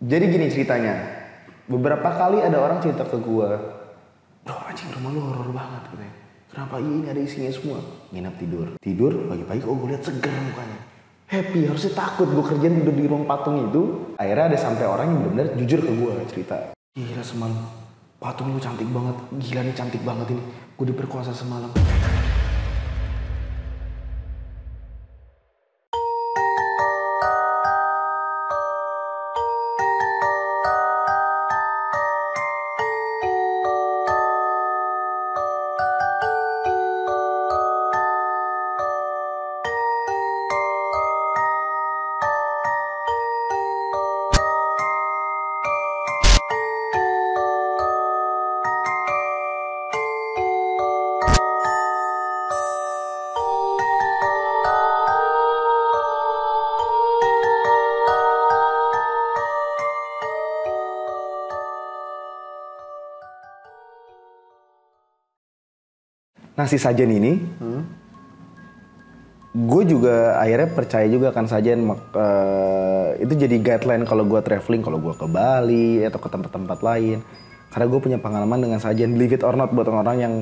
Jadi gini ceritanya, beberapa kali ada orang cerita ke gue, bro anjing rumah lu horor banget katanya. Kenapa ini ada isinya semua? Nginep tidur pagi-pagi kok gue lihat seger mukanya. Happy, harusnya takut gue kerjaan tidur di ruang patung itu. Akhirnya ada sampai orang yang benar-benar jujur ke gue cerita. Gila semalam, patung lu cantik banget, gila nih cantik banget ini. Gue diperkosa semalam. Nah si sajen ini, gue juga akhirnya percaya juga kan sajen itu jadi guideline kalau gue traveling, kalau gue ke Bali atau ke tempat-tempat lain. Karena gue punya pengalaman dengan sajen, believe it or not buat orang-orang yang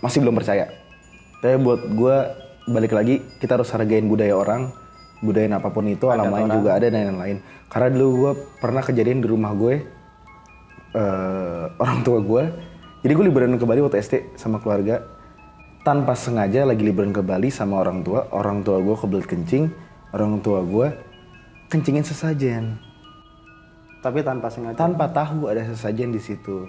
masih belum percaya. Tapi buat gue balik lagi kita harus hargain budaya orang, budaya apapun itu, alam lain juga ada dan lain-lain. Karena dulu gue pernah kejadian di rumah gue, orang tua gue. Jadi gue liburan ke Bali waktu SD sama keluarga. Tanpa sengaja lagi liburan ke Bali sama orang tua gue kebelet kencing, orang tua gue kencingin sesajen. Tapi tanpa sengaja? Tanpa tahu ada sesajen di situ.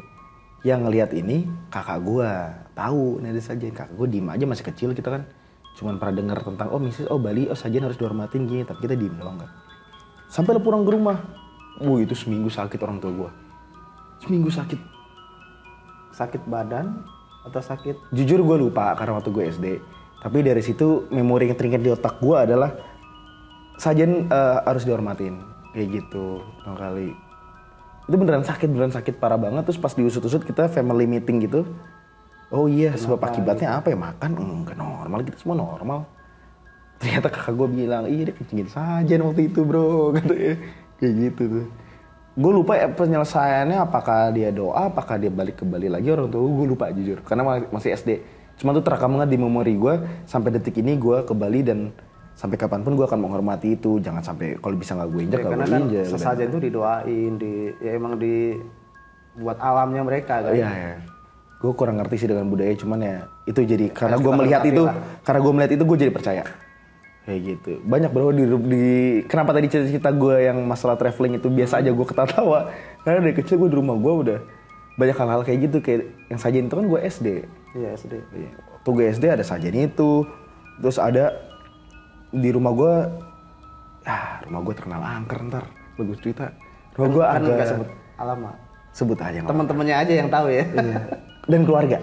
Yang ngelihat ini kakak gue, tahu ini ada sesajen. Kakak gue diem aja, masih kecil kita kan. Cuman pernah dengar tentang, oh Bali, sajen harus dihormatin gini. Tapi kita diem doang kan. Sampai lo pulang ke rumah. Itu seminggu sakit orang tua gue. Seminggu sakit. Sakit badan? Atau sakit? Jujur gue lupa karena waktu gue SD. Tapi dari situ memori yang teringat di otak gue adalah sajen harus dihormatin. Kayak gitu kali. Itu beneran sakit parah banget. Terus pas diusut-usut kita family meeting gitu. Oh iya, kenapa sebab akibatnya gitu? Apa ya? Makan? Enggak normal, kita semua normal. Ternyata kakak gue bilang, iya dia kencingin sajen waktu itu bro. Katanya. Kayak gitu tuh. Gue lupa penyelesaiannya, apakah dia doa, apakah dia balik ke Bali lagi, orang tua gue lupa jujur. Karena masih SD. Cuma tuh terekam banget di memori gue, sampai detik ini gue ke Bali dan sampai kapanpun gue akan menghormati itu. Jangan sampai kalau bisa gak gue injak, gak gue injak. Karena sesajen itu didoain, emang buat alamnya mereka kan. Iya. Gue kurang ngerti sih dengan budaya, cuman ya itu jadi, karena gue melihat itu, gue jadi percaya. Kayak gitu. Banyak bro kenapa tadi cerita gue yang masalah traveling itu biasa aja gue ketawa. Karena dari kecil gue di rumah gue udah banyak hal-hal kayak gitu. Kayak yang sajen itu kan gue SD. Iya SD. Waktu gue SD ada sajen itu. Terus ada di rumah gue, rumah gue terkenal angker ntar. Bagus cerita. Rumah gue kan agak sebut alamat. Sebut aja. Teman-temannya aja yang tahu ya. Iya. Dan keluarga.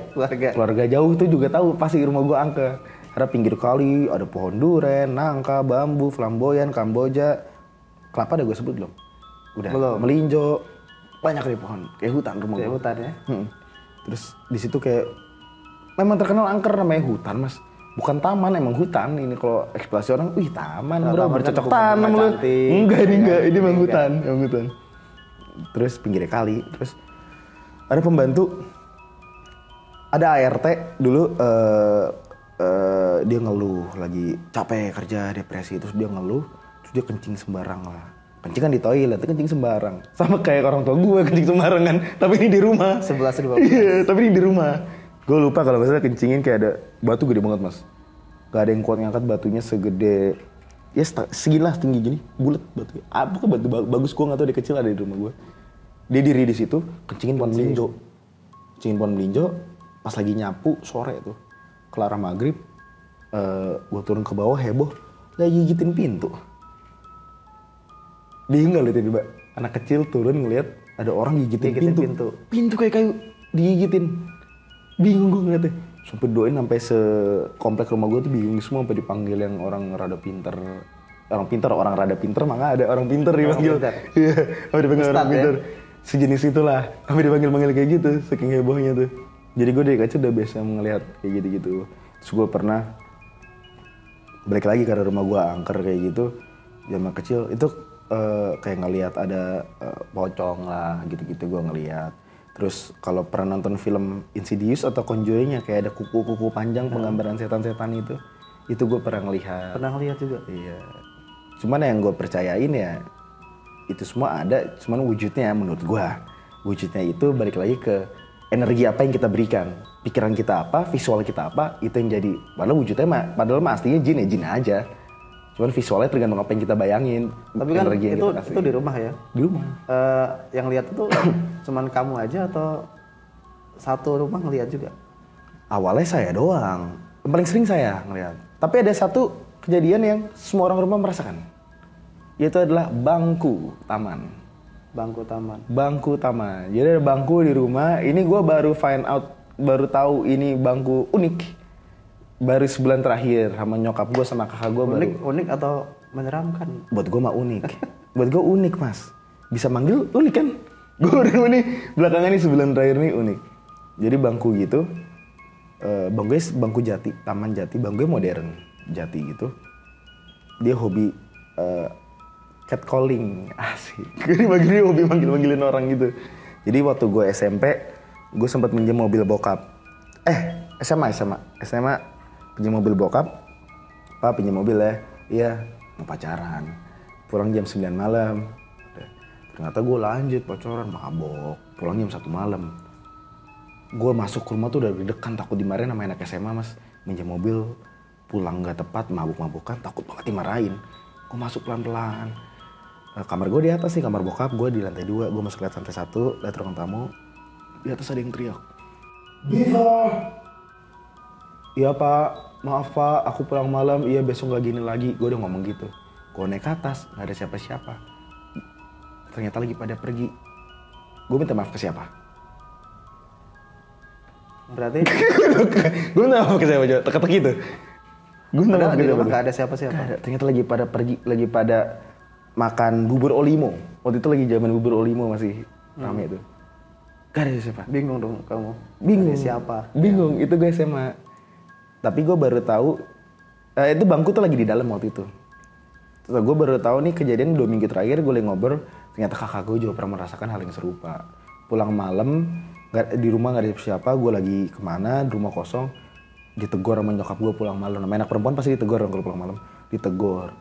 Keluarga jauh tuh juga tahu pasti rumah gue angker. Karena pinggir kali ada pohon duren, nangka, bambu, flamboyan, kamboja, kelapa udah gue sebut belum? Udah. Belum. Melinjo, banyak deh pohon, kayak hutan rumah gue. Kayak hutan ya. Terus di situ kayak memang terkenal angker namanya hutan mas, bukan taman emang hutan. Ini kalau eksplorasi orang, wih taman bro, bercocok tanam lu. Enggak, ini emang hutan, emang hutan. Terus pinggirnya kali, terus ada pembantu, ada ART dulu. Dia ngeluh lagi capek kerja, depresi, terus dia ngeluh, terus dia kencing sembarang lah. Kencing kan di toilet, kencing sembarang. Sama kayak orang tua gue kencing sembarang kan, tapi ini di rumah. 11-12. Iya, tapi ini di rumah. Gue lupa kalau misalnya kencingin kayak ada batu gede banget mas. Gak ada yang kuat ngangkat batunya segede, ya segilah tinggi gini, bulat batu. Bukan batu bagus, gue nggak tahu, dia kecil ada di rumah gue. Dia diri di situ, kencingin pohon melinjo. Kencingin pohon melinjo, pas lagi nyapu sore tuh. Kelar maghrib, gue turun ke bawah heboh, lagi gigitin pintu. Dia nggak liatin mbak, anak kecil turun ngeliat ada orang gigitin pintu. Pintu kayak kayu, digigitin. Bingung gue ngeliatnya. Sampai doain sampai sekomplek rumah gue tuh bingung semua sampai dipanggil yang orang rada pinter. Orang rada pinter maka ada orang pinter dipanggil. Iya, sampai dipanggil orang pinter. Sejenis itulah, sampai dipanggil kayak gitu, saking hebohnya tuh. Jadi gue dari kecil udah biasa ngelihat kayak gitu-gitu. Terus gue pernah balik lagi karena rumah gue angker kayak gitu. Zaman kecil itu kayak ngelihat ada pocong lah gitu-gitu gue ngelihat. Terus kalau pernah nonton film Insidious atau Conjuring kayak ada kuku-kuku panjang penggambaran setan-setan itu gue pernah ngelihat. Pernah ngeliat juga? Iya. Cuman yang gue percayain ya itu semua ada, cuman wujudnya menurut gue wujudnya itu balik lagi ke energi apa yang kita berikan, pikiran kita apa, visual kita apa, itu yang jadi. Padahal aslinya jin ya jin aja. Cuman visualnya tergantung apa yang kita bayangin. Tapi kan energi yang kita kasih. itu di rumah ya? Di rumah. Yang lihat itu cuman kamu aja atau satu rumah ngelihat juga? Awalnya saya doang. Yang paling sering saya ngeliat. Tapi ada satu kejadian yang semua orang rumah merasakan. Yaitu adalah bangku taman. Bangku taman. Bangku taman. Jadi ada bangku di rumah. Ini gue baru tahu ini bangku unik. Baru sebulan terakhir sama nyokap gue sama kakak gue baru. Unik atau menyeramkan? Buat gue mah unik. Buat gue unik mas. Bisa manggil unik kan? Gue udah nih belakangan ini sebulan terakhir nih unik. Jadi bangku gitu. Bangku jati, taman jati. Bangku modern jati gitu. Dia hobi catcalling, asik. Dia hobi manggilin orang gitu. Jadi waktu gue SMP, gue sempat minjem mobil bokap. SMA pinjam mobil bokap. Pak pinjam mobil ya? Iya, mau pacaran. Pulang jam 9 malam. Ternyata gue lanjut pacaran, mabok. Pulang jam 1 malam. Gue masuk ke rumah tuh udah deg-degan, takut dimarahin sama anak SMA mas. Minjem mobil, pulang gak tepat, mabuk-mabukan, takut banget dimarahin. Gue masuk pelan-pelan. Kamar gue di atas nih, kamar bokap, gue di lantai 2. Gue masuk lihat lantai 1, lihat ruang tamu. Di atas ada yang teriak. Biva! Iya pak, maaf pak, aku pulang malam, iya besok gak gini lagi. Gue udah ngomong gitu. Gue naik ke atas, gak ada siapa-siapa. Ternyata lagi pada pergi. Gue minta maaf ke siapa? Berarti? Gue minta maaf ke siapa coba, teka-teki tuh. Gue minta maaf ke siapa? Gak ada siapa-siapa? Gak ada, ternyata lagi pada pergi, lagi pada makan bubur Olimo. Waktu itu lagi zaman bubur Olimo masih rame tuh. Gak ada siapa. Bingung dong kamu? Bingung. Ada siapa? Bingung, itu gue SMA. Tapi gue baru tahu itu bangku tuh lagi di dalam waktu itu. Terus gue baru tahu nih kejadian 2 minggu terakhir gue lagi ngobrol, ternyata kakak gue juga pernah merasakan hal yang serupa. Pulang malam, di rumah gak ada siapa, gue lagi kemana, di rumah kosong, ditegur sama nyokap gue pulang malam. Namanya anak perempuan pasti ditegur kalau pulang malam. Ditegur,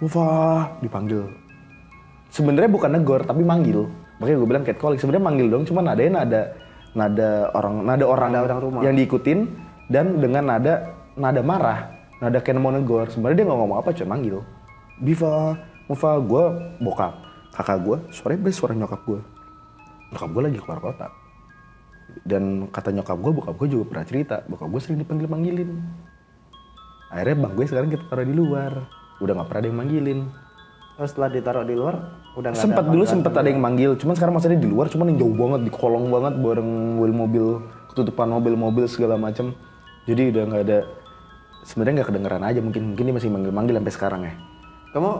Mufa, dipanggil. Sebenarnya bukan negor tapi manggil. Makanya gue bilang catcalling. Sebenarnya manggil dong, cuma nada orang rumah yang diikutin. Dan dengan nada marah, nada kayak mau negor. Sebenarnya dia nggak ngomong apa, cuma manggil. Biva, Mufa, gue bokap. Kakak gue, suara nyokap gue. Nyokap gue lagi keluar kota. Dan kata nyokap gue, bokap gue juga pernah cerita. Bokap gue sering dipanggil-manggilin. Akhirnya bang gue sekarang kita taruh di luar. Udah nggak pernah ada yang manggilin. Terus setelah ditaruh di luar, udah nggak ada. Sempat ada yang manggil. Cuman sekarang maksudnya di luar, cuman yang jauh banget, di kolong banget, bareng mobil, ketutupan mobil segala macam. Jadi udah nggak ada, sebenarnya nggak kedengeran aja, mungkin dia masih manggil sampai sekarang ya. Kamu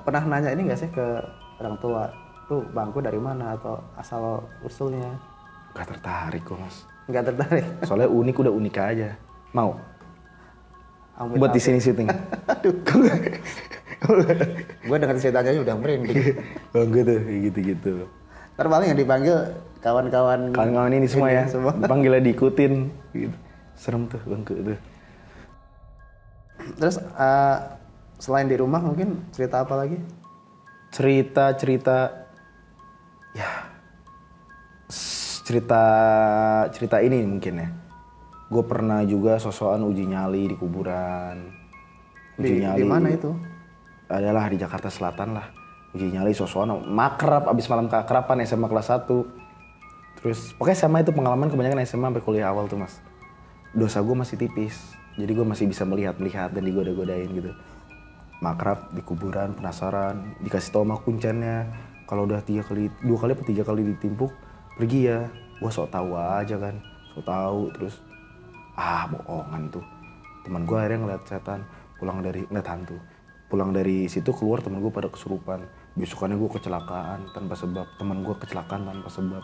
pernah nanya ini nggak sih ke orang tua, tuh bangku dari mana atau asal usulnya? Gak tertarik kok mas. Nggak tertarik? Soalnya unik udah unik aja. Mau? Ampun, buat di sini syuting. Aduh. Gue dengar ceritanya aja udah merinding. Bangku tuh gitu. Ntar paling yang dipanggil kawan-kawan ini semua ya. Semua. Dipanggilnya diikutin. Gitu. Serem tuh bangku tuh. Terus selain di rumah mungkin cerita apa lagi? Cerita ini mungkin ya. Gue pernah juga sosokan uji nyali di kuburan. Di mana itu? Adalah di Jakarta Selatan lah. Uji nyali sosokan makrab abis malam keakraban SMA kelas 1. Terus pokoknya SMA itu pengalaman kebanyakan SMA sampai kuliah awal tuh mas. Dosa gue masih tipis. Jadi gue masih bisa melihat dan digoda-godain gitu. Makrab di kuburan, penasaran, dikasih tau sama kuncannya. Kalau udah 2 kali atau 3 kali ditimpuk, pergi ya. Gue sok tahu aja kan, sok tahu terus. Bohongan tuh. Teman gue akhirnya ngeliat setan, ngeliat hantu. Pulang dari situ keluar teman gue pada kesurupan. Besokannya gue kecelakaan tanpa sebab, teman gue kecelakaan tanpa sebab.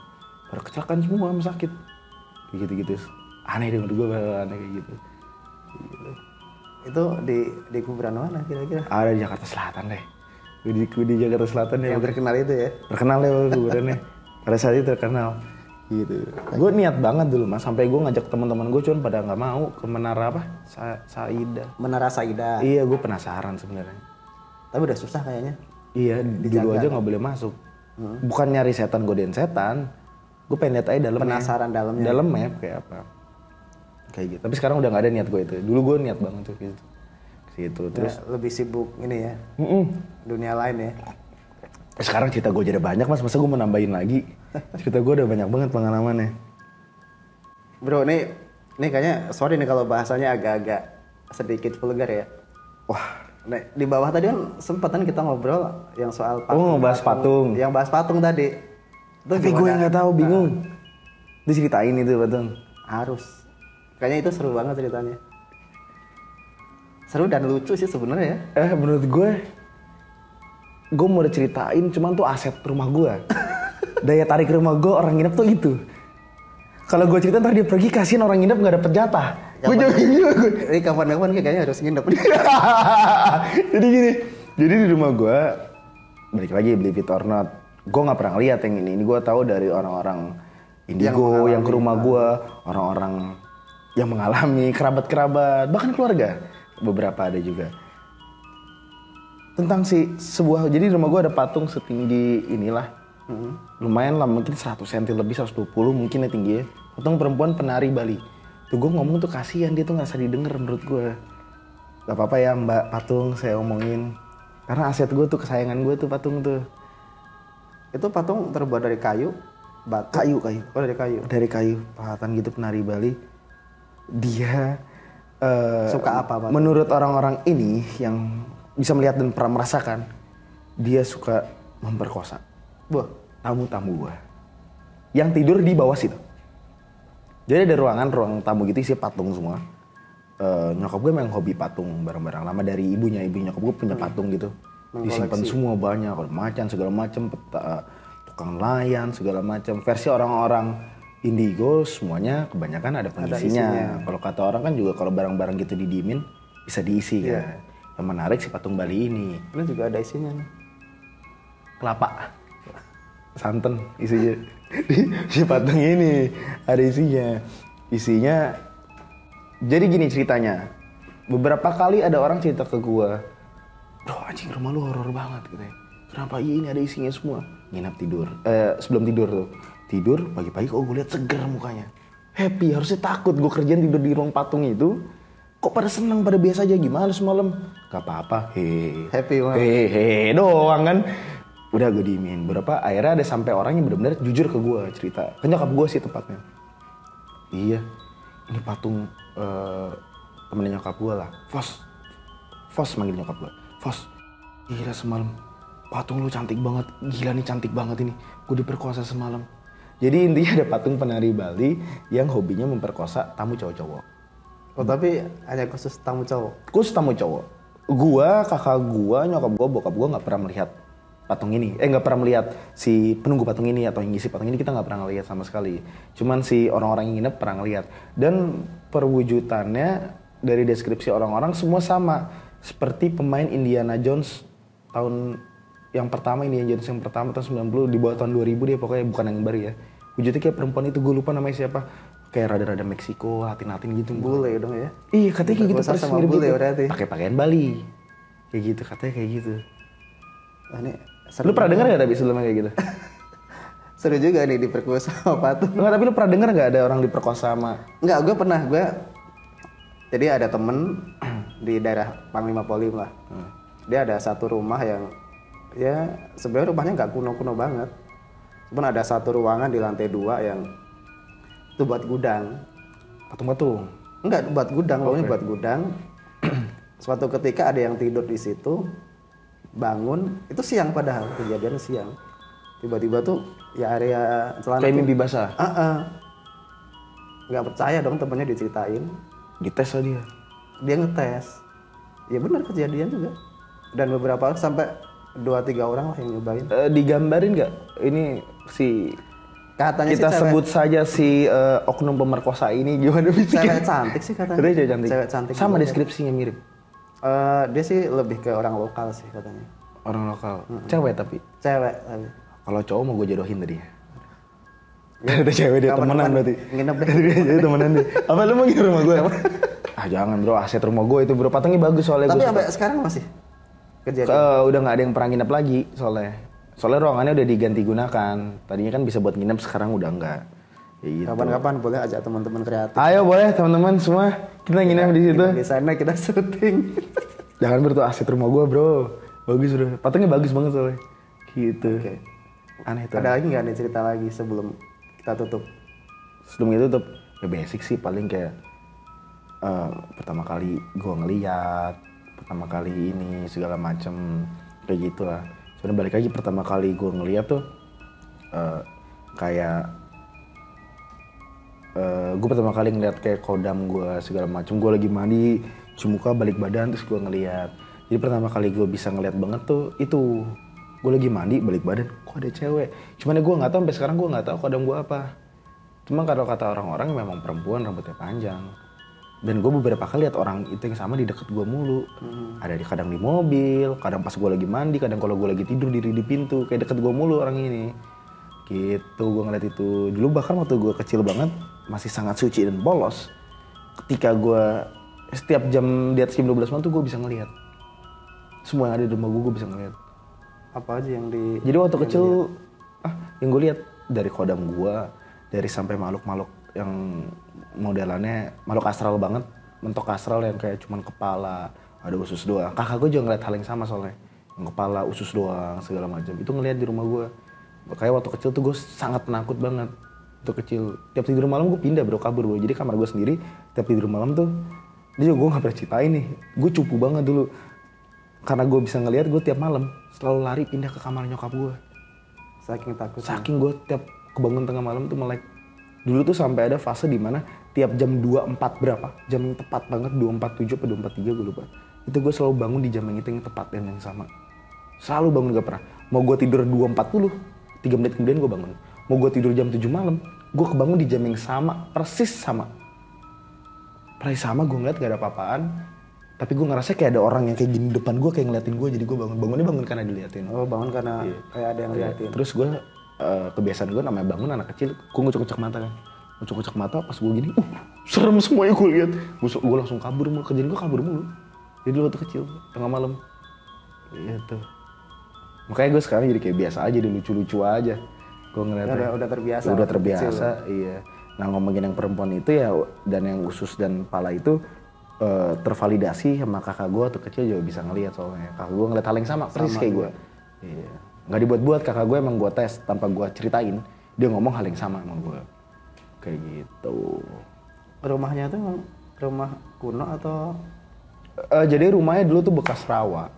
Pada kecelakaan semua, sakit. Gitu-gitu. Aneh deh menurut gue, aneh kayak gitu. Itu di kuburan mana kira-kira? Ada di Jakarta Selatan deh. Di Jakarta Selatan ya. Yang terkenal itu ya. Terkenal ya kuburannya. Pada saat itu terkenal. Gitu. Gue niat banget dulu mas, sampai gue ngajak teman-teman gue cuman pada nggak mau ke Menara apa? Saida. Menara Saida. Iya, gue penasaran sebenarnya. Tapi udah susah kayaknya. Iya, dulu aja nggak boleh masuk. Bukan nyari setan, godain setan. Gue pengen lihat aja dalamnya. Penasaran dalamnya. Dalamnya kayak apa? Kayak gitu. Tapi sekarang udah nggak ada niat gue itu. Dulu gue niat banget tuh gitu. Situ terus Ya, lebih sibuk ini ya. Dunia lain ya. sekarang cerita gue jadi banyak mas, masa gue mau nambahin lagi? Cerita gue udah banyak banget pengalamannya. Bro, ini kayaknya sorry nih kalau bahasanya agak-agak sedikit vulgar ya. Wah, Nah, di bawah tadi kan sempatan kita ngobrol yang soal oh ngebahas patung. Yang bahas patung tadi. Itu Tapi gue gimana? yang nggak tahu, bingung. Diceritain itu patung. Harus. Kayaknya itu seru banget ceritanya. Seru dan lucu sih sebenarnya ya. Menurut gue mau diceritain, cuman tuh aset rumah gue. Daya tarik rumah gue orang nginep tuh itu. Kalau gue cerita ntar dia pergi, kasihin orang nginep nggak dapet jatah. Gue jadi bingung. Ini kapan-kapan kayaknya harus nginep. Jadi gini, jadi di rumah gue, balik lagi beli it or not, gue nggak pernah lihat yang ini gue tahu dari orang-orang indigo yang ke rumah gue, orang-orang yang mengalami, kerabat-kerabat, bahkan keluarga, beberapa ada juga. Tentang sebuah, jadi di rumah gue ada patung setinggi inilah, lumayan lah, mungkin 100 cm lebih, 120 mungkin ya tingginya, patung perempuan penari Bali. Tuh gue ngomong tuh kasihan, dia tuh nggak usah didengar menurut gue. Gak apa-apa ya mbak patung, saya omongin. Karena aset gue tuh, kesayangan gue tuh patung tuh. Itu patung terbuat dari kayu, batu. Kayu. Oh dari kayu. Dari kayu, pahatan gitu penari Bali. Dia Suka apa Pak? menurut orang-orang ini yang bisa melihat dan pernah merasakan, dia suka memperkosa Wah, tamu-tamu gue yang tidur di bawah situ. Jadi ada ruang tamu gitu isi patung semua. Nyokap gue memang hobi patung barang-barang lama dari ibunya nyokap gue punya patung gitu. Disimpan semua banyak, macan segala macam, tukang layan segala macam. Versi orang-orang indigo semuanya kebanyakan ada pengisinya. Kalau kata orang kan juga kalau barang-barang gitu didiemin bisa diisi kan. Yang menarik si patung Bali ini. ini juga ada isinya nih. Kelapa. Santan isinya. Si patung ini ada isinya. Isinya jadi gini ceritanya. Beberapa kali ada orang cerita ke gua, "Bro, anjing rumah lu horor banget," katanya. "Kenapa? Iya ini ada isinya semua." Nginap tidur. Sebelum tidur tuh. Tidur pagi-pagi kok gue lihat seger mukanya. Happy, harusnya takut gue kerjaan tidur di ruang patung itu. Kok pada seneng, pada biasa aja, gimana semalam? Gak apa-apa, Happy banget. Hehehe doang kan. Udah gue diemin. Berapa akhirnya ada sampai orang yang benar-benar jujur ke gue cerita. Ke nyokap gue sih tepatnya. Iya, ini patung temennya nyokap gue lah. Fos manggil nyokap gue. Fos, gila semalam patung lu cantik banget. Gila nih cantik banget ini. Gue diperkosa semalam. Jadi intinya ada patung penari Bali yang hobinya memperkosa tamu cowok-cowok. Oh tapi hanya khusus tamu cowok? Khusus tamu cowok. Gua, kakak gua, nyokap gua, bokap gua nggak pernah melihat patung ini. Nggak pernah melihat si penunggu patung ini atau yang ngisi patung ini, kita nggak pernah ngelihat sama sekali. Cuman si orang-orang yang nginep pernah ngelihat. Dan perwujudannya dari deskripsi orang-orang semua sama. Seperti pemain Indiana Jones tahun yang pertama, Indiana Jones yang pertama tahun 90, di bawah tahun 2000 dia pokoknya, bukan yang baru ya. Wujudnya kayak perempuan itu, gue lupa namanya siapa. Kayak rada-rada Meksiko, Latin-Latin gitu. Bule dong ya? Iya katanya kayak gitu, persis mirip bule gitu. berarti. Pakai pakaian Bali. Kayak gitu, katanya kayak gitu. Wah, ini Lu pernah denger gak tapi sebelumnya kayak gitu? seru juga nih diperkosa sama patung. Enggak, tapi lu pernah denger gak ada orang diperkosa sama... Enggak, gue pernah. Jadi ada temen di daerah Panglima Polim lah. Dia ada satu rumah yang ya sebenarnya rumahnya nggak kuno-kuno banget. Cuman ada satu ruangan di lantai 2 yang itu buat gudang. Patung-patung? Enggak, buat gudang, pokoknya buat gudang. Suatu ketika ada yang tidur di situ, bangun, itu siang padahal, kejadian siang. Tiba-tiba tuh ya area celana. Kayak mimpi basah? Nggak percaya dong temennya diceritain. Dites lah dia? Dia ngetes. Ya benar kejadian juga. Dan beberapa orang sampai 2-3 orang lah yang nyobain. Digambarin gak? Ini si... Katanya kita sih sebut saja si oknum pemerkosa ini gimana bisa? Cewek cantik sih katanya. Katanya cewek cantik. Cewek cantik Sama juga. deskripsinya mirip. Dia sih lebih ke orang lokal sih katanya. Orang lokal. Cewek tapi. Cewek tapi. Kalau cowok mau gue jodohin tadi. Gak ada cewek dia temenan berarti. Nginep deh. Jadi temenan deh. Apa lu mau nginep rumah gue? Jangan bro, aset rumah gue itu bro. Patungnya bagus soalnya. Tapi sampai sekarang masih kejadian. Udah nggak ada yang pernah nginep lagi soalnya. Soalnya ruangannya udah diganti gunakan. Tadinya kan bisa buat nginep, sekarang udah enggak. Ya gitu. Kapan-kapan boleh ajak teman-teman kreatif. Ayo boleh teman-teman semua, kita nginep di situ. Di sana kita syuting. Jangan bro, tuh aset rumah gue bro. Bagus bro. Patungnya bagus banget soalnya. Gitu. Oke. Aneh tuh. Ada lagi nggak nih cerita lagi sebelum kita tutup? Sebelum itu tutup, ya basic sih paling kayak pertama kali gue ngeliat, pertama kali ini segala macem kayak gitulah. Sebenarnya balik lagi pertama kali gue ngeliat tuh kayak gue pertama kali ngeliat kayak kodam gue segala macem. Gue lagi mandi, cium muka, balik badan, terus gue ngeliat. Jadi pertama kali gue bisa ngeliat banget tuh itu. Gue lagi mandi, balik badan, kok ada cewek. Cuman ya gue nggak tahu sampai sekarang gue nggak tahu kodam gue apa. Cuma kalau kata orang-orang memang perempuan rambutnya panjang. Dan gue beberapa kali lihat orang itu yang sama di deket gue mulu. Ada kadang di mobil, kadang pas gue lagi mandi, kadang kalau gue lagi tidur diri di pintu, kayak deket gue mulu orang ini. Gitu gue ngeliat itu. Dulu bahkan waktu gue kecil banget, masih sangat suci dan polos. Ketika gue setiap jam di atas jam 12 malam tuh gue bisa ngeliat. Semua yang ada di rumah gue bisa ngeliat. Apa aja yang di... Jadi waktu kecil, yang gue lihat dari kodam gue, dari sampai makhluk-makhluk yang modelannya makhluk astral banget, mentok astral yang kayak cuman kepala, ada usus doang. Kakak gue juga ngeliat hal yang sama soalnya, yang kepala, usus doang, segala macam. Itu ngeliat di rumah gue. Kayak waktu kecil tuh gue sangat penakut banget. Waktu kecil, tiap tidur malam gue pindah bro, kabur bro. Jadi kamar gue sendiri, tiap tidur malam tuh, dia juga gue nggak pernah ceritain nih. Gue cupu banget dulu, karena gue bisa ngeliat, gue tiap malam selalu lari pindah ke kamar nyokap gue. Saking takut. Saking gue tiap kebangun tengah malam tuh melek. Dulu tuh sampai ada fase di mana tiap jam 24 berapa, jam yang tepat banget 247 atau 243 gue lupa. Itu gue selalu bangun di jam yang itu yang tepat dan yang sama. Selalu bangun, gak pernah. Mau gue tidur 2.40, 3 menit kemudian gue bangun. Mau gue tidur jam 7 malam, gue kebangun di jam yang sama, persis sama. Persis sama, gue ngeliat gak ada apa-apaan. Tapi gue ngerasa kayak ada orang yang kayak gini depan gue kayak ngeliatin gue, jadi gue bangun. Bangunnya bangun karena diliatin. Oh bangun karena kayak ada yang liatin. Terus gue kebiasaan gue namanya bangun anak kecil, gue ngucek-ngucek mata kan. Ngucek-ngucek mata pas gue gini, serem semuanya gue lihat. Gue langsung kabur mulu, kerjaan gue kabur mulu. Jadi dulu waktu kecil, tengah malam. Gitu. Makanya gue sekarang jadi kayak biasa aja, lucu-lucu aja. Gue ngeliatnya. Udah terbiasa. Udah terbiasa, iya. Nah ngomongin yang perempuan itu ya, dan yang usus dan pala itu tervalidasi sama kakak gue waktu kecil juga bisa ngelihat soalnya. Kakak gue ngeliat hal yang sama, persis kayak gue. Iya. Nggak dibuat-buat, kakak gue emang gue tes tanpa gue ceritain, dia ngomong hal yang sama sama gue. Kayak gitu. Rumahnya tuh emang rumah kuno atau? Jadi rumahnya dulu tuh bekas rawa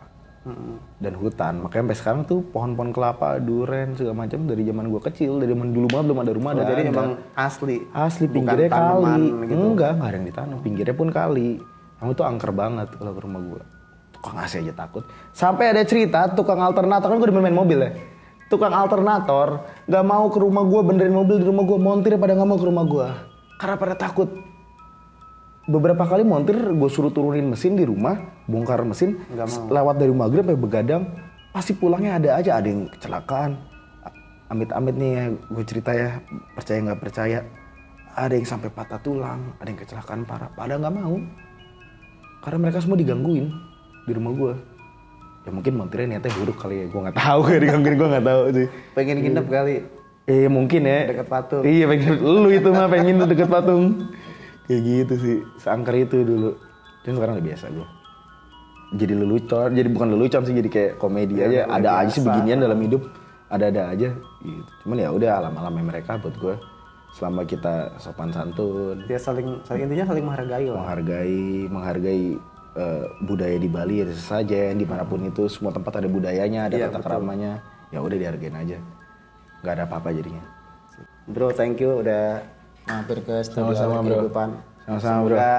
dan hutan. Makanya sampai sekarang tuh pohon-pohon kelapa, duren, segala macam dari zaman gue kecil, dari zaman dulu banget belum ada rumah. Jadi emang asli? Asli, pinggirnya kali. Gitu. Enggak ada yang ditanam, pinggirnya pun kali. Kamu tuh angker banget kalau ke rumah gue. Tukang AC aja takut. Sampai ada cerita tukang alternator, kan gue udah main mobil ya. Tukang alternator gak mau ke rumah gue, benerin mobil di rumah gue, montir pada gak mau ke rumah gue. Karena pada takut. Beberapa kali montir gue suruh turunin mesin di rumah, bongkar mesin, lewat dari maghrib sampai begadang, pasti pulangnya ada aja, ada yang kecelakaan. Amit-amit nih ya, gue cerita ya, percaya gak percaya. Ada yang sampai patah tulang, ada yang kecelakaan parah, pada gak mau. Karena mereka semua digangguin di rumah gue. Ya mungkin montirnya niatnya buruk kali ya, gue nggak tahu kayak digangguin, gue nggak tahu sih. Pengen nginep kali. Mungkin ya. Deket patung. Iya pengen, lu itu mah pengen tuh deket patung. Kayak gitu sih, seangker itu dulu. Cuma sekarang udah biasa gue. Jadi lelucon, jadi bukan lelucon sih, jadi kayak komedi aja. Ada aja sih beginian dalam hidup, ada-ada aja. Gitu. Cuman ya udah alam-alamnya mereka buat gue. Selama kita sopan santun. Ya saling intinya saling menghargai lah. Menghargai budaya di Bali ya saja, dimanapun itu semua tempat ada budayanya, ada tata keramanya, ya udah dihargain aja, nggak ada apa-apa jadinya. Bro, thank you udah mampir ke studio kehidupan. Sama-sama bro. Semoga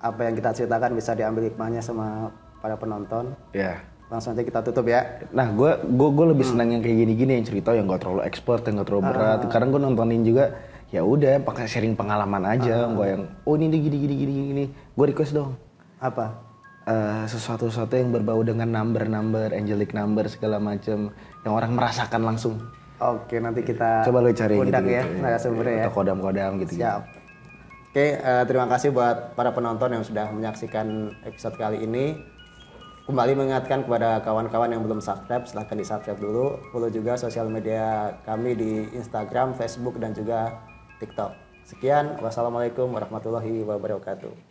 apa yang kita ceritakan bisa diambil hikmahnya sama para penonton. Ya. Langsung aja kita tutup ya. Nah, gue lebih senang yang kayak gini-gini, yang cerita yang nggak terlalu expert, yang nggak terlalu berat. Kadang gue nontonin juga, ya udah pakai sharing pengalaman aja, gue yang ini gini. Gue request dong. Apa? sesuatu yang berbau dengan number, angelic number segala macam yang orang merasakan langsung. Oke, nanti kita Coba lu cari undang gitu, ya narasumbernya ya. Atau kodam-kodam gitu. Siap. Oke, terima kasih buat para penonton yang sudah menyaksikan episode kali ini. Kembali mengingatkan kepada kawan-kawan yang belum subscribe, silahkan di-subscribe dulu. Follow juga sosial media kami di Instagram, Facebook, dan juga TikTok. Sekian, wassalamualaikum warahmatullahi wabarakatuh.